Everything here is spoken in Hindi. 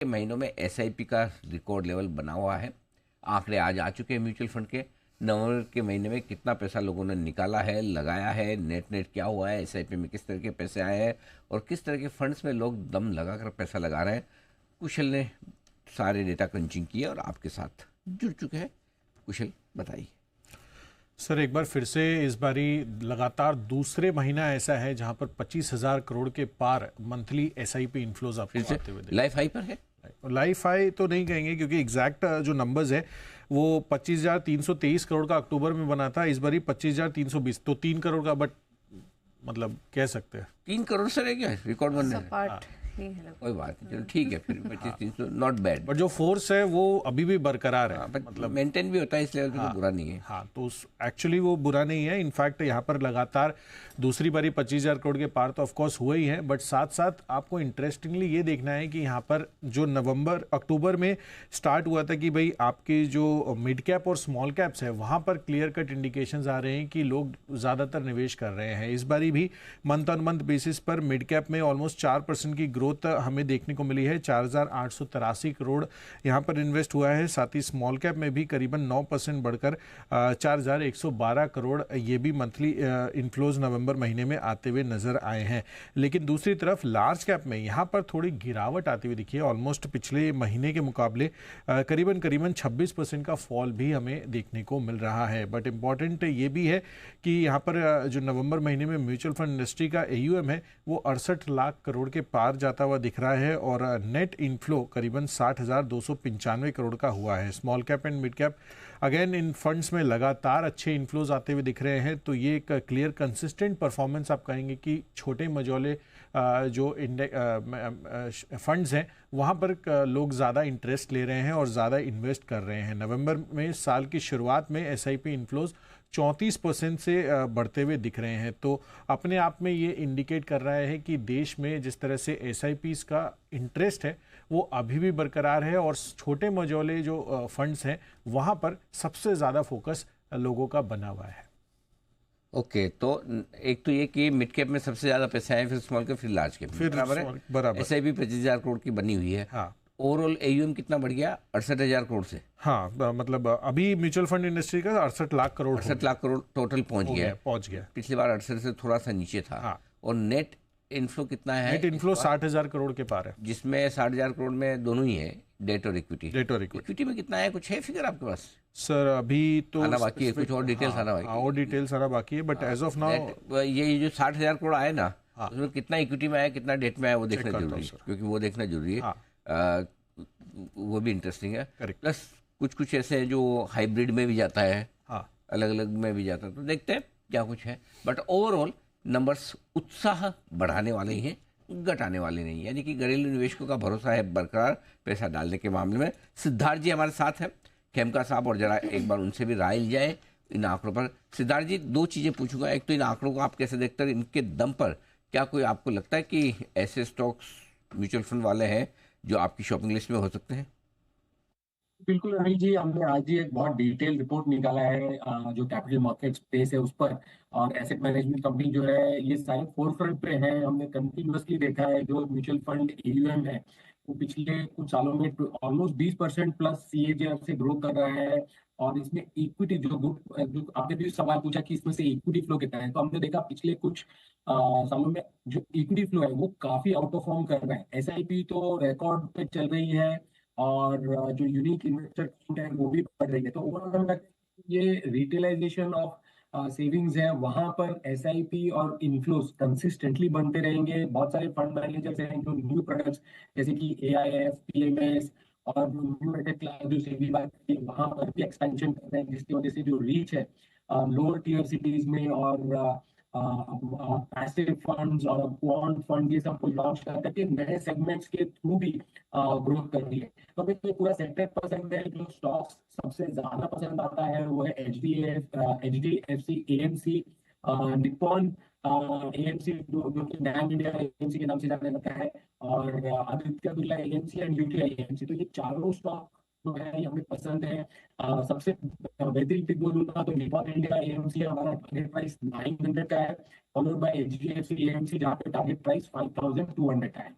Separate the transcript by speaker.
Speaker 1: महीनों में एसआईपी का रिकॉर्ड लेवल बना हुआ है। आंकड़े आज आ चुके हैं म्यूचुअल फंड के। नवंबर के महीने में कितना पैसा लोगों ने निकाला है, लगाया है, नेट क्या हुआ है, एसआईपी में किस तरह के पैसे आए हैं और किस तरह के फंड्स में लोग दम लगाकर पैसा लगा रहे हैं, कुशल ने सारे डेटा क्रंचिंग किए और आपके साथ जुड़ चुके हैं। कुशल, बताइए।
Speaker 2: सर, एक बार फिर से इस बारी लगातार दूसरे महीना ऐसा है जहां पर 25,000 करोड़ के पार मंथली एसआईपी इन्फ्लोज आपको आते हुए
Speaker 1: लाइफ हाई पर है।
Speaker 2: लाइफ हाई तो नहीं कहेंगे क्योंकि एग्जैक्ट जो नंबर्स है वो 25,323 करोड़ का अक्टूबर में बना था। इस बारी 25,320, तो 3 करोड़ का, बट मतलब कह सकते हैं
Speaker 1: 3 करोड़ से रह गया रिकॉर्ड बनने में। कोई बात नहीं, चलो ठीक है, फिर 25-300 नॉट बैड।
Speaker 2: बट जो फोर्स है वो अभी भी बरकरार है,
Speaker 1: मतलब मेंटेन भी होता है, इसलिए तो बुरा नहीं है।
Speaker 2: हाँ, तो एक्चुअली वो बुरा नहीं है। इनफैक्ट यहाँ पर लगातार दूसरी बारी 25,000 करोड़ के पार तो ऑफकोर्स हुए ही है, बट साथ साथ आपको इंटरेस्टिंगली ये देखना है कि यहाँ पर जो अक्टूबर में स्टार्ट हुआ था कि भाई आपके जो मिड कैप और स्मॉल कैप्स है वहाँ पर क्लियर कट इंडिकेशंस आ रहे हैं कि लोग ज़्यादातर निवेश कर रहे हैं। इस बारी भी मंथ ऑन मंथ बेसिस पर मिड कैप में ऑलमोस्ट 4% की ग्रोथ हमें देखने को मिली है। 4,883 करोड़ यहाँ पर इन्वेस्ट हुआ है। साथ ही स्मॉल कैप में भी करीबन 9% बढ़कर 4,112 करोड़ ये भी मंथली इन्फ्लोज नवंबर महीने में आते हुए नजर आए हैं। लेकिन दूसरी तरफ लार्ज कैप में यहाँ पर थोड़ी गिरावट आती हुई दिखी है। ऑलमोस्ट पिछले महीने के मुकाबले करीबन 26% का फॉल भी हमें देखने को मिल रहा है। बट इम्पॉर्टेंट ये भी है कि यहाँ पर जो नवंबर महीने में म्यूचुअल फंड इंडस्ट्री का AUM है वो 68 लाख करोड़ के पार जाता हुआ दिख रहा है और नेट इनफ्लो करीबन 60,295 करोड़ का हुआ है। Small cap and mid cap again in funds में लगातार अच्छे इन्फ्लोज आते हुए दिख रहे हैं। तो ये एक क्लियर कंसिस्टेंट परफॉर्मेंस आप कहेंगे कि छोटे मझोले जो फंड्स हैं वहाँ पर लोग ज़्यादा इंटरेस्ट ले रहे हैं और ज़्यादा इन्वेस्ट कर रहे हैं। नवंबर में साल की शुरुआत में SIP इन्फ्लोज 34% से बढ़ते हुए दिख रहे हैं। तो अपने आप में ये इंडिकेट कर रहा है कि देश में जिस तरह से SIPs का इंटरेस्ट है वो अभी भी बरकरार है और छोटे मझोले जो फंड्स हैं वहाँ पर सबसे ज़्यादा फोकस लोगों का बना हुआ है।
Speaker 1: ओके, तो एक तो ये कि मिड कैप में सबसे ज्यादा पैसे आए, फिर स्मॉल कैप, फिर लार्ज कैप, फिर बराबर SIP 25,000 करोड़ की बनी हुई है। हाँ। ओवरऑल AUM कितना बढ़ गया? 68,000 करोड़ से।
Speaker 2: हाँ, मतलब अभी म्यूचुअल फंड इंडस्ट्री का 68 लाख करोड़
Speaker 1: टोटल पहुंच गया। पिछली बार 68 से थोड़ा सा नीचे था। हाँ। और नेट इन्फ्लो कितना है?
Speaker 2: नेट इन्फ्लो 60,000 करोड़ के पार है,
Speaker 1: जिसमें 60,000 करोड़ में दोनों ही है, डेट और इक्विटी में कितना है? कुछ है फिगर आपके पास?
Speaker 2: सर अभी तो
Speaker 1: आना बाकी है, कुछ और डिटेल्स आना बाकी है।
Speaker 2: और डिटेल्स आना बाकी है, बट एज ऑफ नाउ
Speaker 1: ये जो 60,000 करोड़ आए ना, उसमें कितना इक्विटी में आया, कितना डेट में आया, वो देखना जरूरी है, क्योंकि वो देखना जरूरी है। वो भी इंटरेस्टिंग है। प्लस कुछ ऐसे हैं जो हाइब्रिड में भी जाता है, अलग अलग में भी जाता है, तो देखते हैं क्या कुछ है। बट ओवरऑल नंबर्स उत्साह बढ़ाने वाले ही हैं, घटाने वाले नहीं। यानी कि घरेलू निवेशकों का भरोसा है बरकरार पैसा डालने के मामले में। सिद्धार्थ जी हमारे साथ हैं, खेमका साहब, और जरा एक बार उनसे भी राय ली जाए इन आंकड़ों पर। सिद्धार्थ जी, दो चीजें पूछूंगा। एक तो इन आंकड़ों को आप कैसे देखते हैं, इनके दम पर क्या कोई आपको लगता है कि ऐसे स्टॉक्स म्यूचुअल फंड वाले हैं जो आपकी शॉपिंग लिस्ट में हो सकते हैं?
Speaker 3: बिल्कुल अनिल जी, हमने आज ही एक बहुत डिटेल रिपोर्ट निकाला है जो कैपिटल मार्केट स्पेस है उस पर, और एसेट मैनेजमेंट कंपनी जो है ये सारे फोर फ्रंट पे है। हमने कंटिन्यूअसली देखा है जो म्यूचुअल फंड AUM है वो पिछले कुछ सालों में ऑलमोस्ट 20% प्लस CAGR से ग्रो कर रहा है। और इसमें इक्विटी जो आपने भी सवाल पूछा कि इसमें से इक्विटी फ्लो कितना है, तो हमने देखा पिछले कुछ सालों में जो इक्विटी फ्लो है वो काफी आउट परफॉर्म कर रहा है। SIP तो रिकॉर्ड पे चल रही है और जो यूनिक इन्वेस्टर काउंट है वो भी बढ़ रही है। तो ओवरऑल ये रिटेलाइजेशन ऑफ सेविंग्स है, वहां पर SIP और इन्फ्लोस कंसिस्टेंटली बनते रहेंगे। बहुत सारे फंड मैनेजर्स हैं जो न्यू प्रोडक्ट्स जैसे कि AIF, PMS और जो न्यू एसेट क्लास जो सेबी बात की वहां पर भी एक्सपेंशन कर रहे हैं, जिसकी वजह से जो रीच है लोअर टीयर सिटीज में और पैसिव फंड्स और बॉन्ड फंड ये सब को लॉन्च कर करके नए सेगमेंट्स के थ्रू भी ग्रोथ कर रही है। तो हमें तो पूरा सेक्टर पसंद है। जो स्टॉक्स सबसे ज्यादा पसंद आता है वो है HDFC AMC, निप्पॉन AMC जो कि नैम इंडिया AMC के नाम से जाना जाता है, और Aditya Birla AMC and UTI AMC। तो ये चारों स्टॉक जो है ये हमें पसंद है। सबसे बेहतरीन पिक बोलूंगा तो निप्पॉन इंडिया AMC हमारा टारगेट प्राइस 900 का है, फॉलोड बाय HDFC AMC जहाँ पे टारगेट प्राइस 5200 का है।